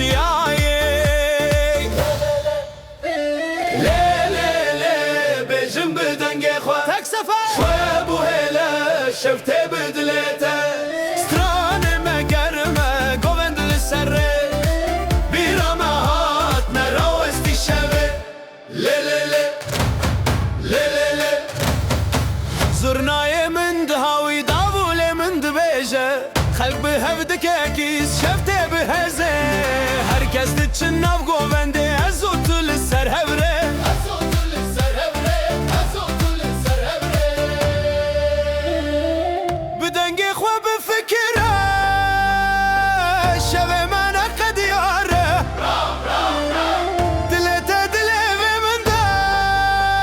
چیایی لی لی لی بجم بدنگ خواه تک سفر خواه بو هلا شفته بدلته ستران مگرمه گوند لسره بیرامه هات نرو استی شوه لی لی لی لی لی لی زرنای من دهاوی داوول من دبیجه خلق به هفدک اکیز شفته به هزه herkes için nav govende ez otul ser hevre ez otul ser hevre ez otul ser hevre بدنگی خو به فکره شوه من قد یاره دلت دل و من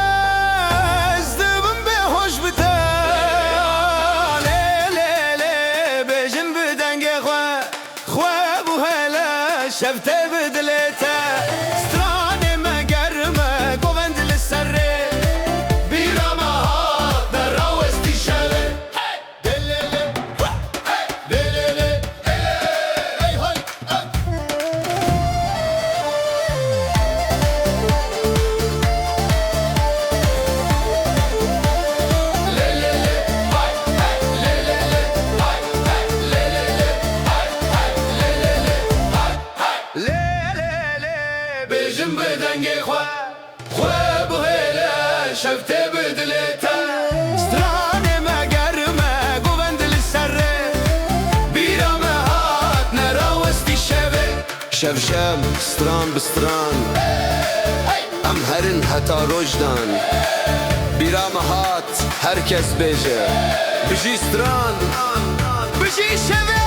دست دبم به hoş بده لی لی لی بجم بدنگی خو بو هلا شفته بدلته سترانه مگرمه گوند لسره بیرامه هات نراو استی شوه دلله دلله ای های بجم بدنگی خواه بو هلا شفته بدلته سترانه مگرمه گوند لسره بیرامه هات نراو استی شوه شب ستران بستران ام هرن حتا روجدان بیرام هات herkes بیجه بجی ستران بجی شوه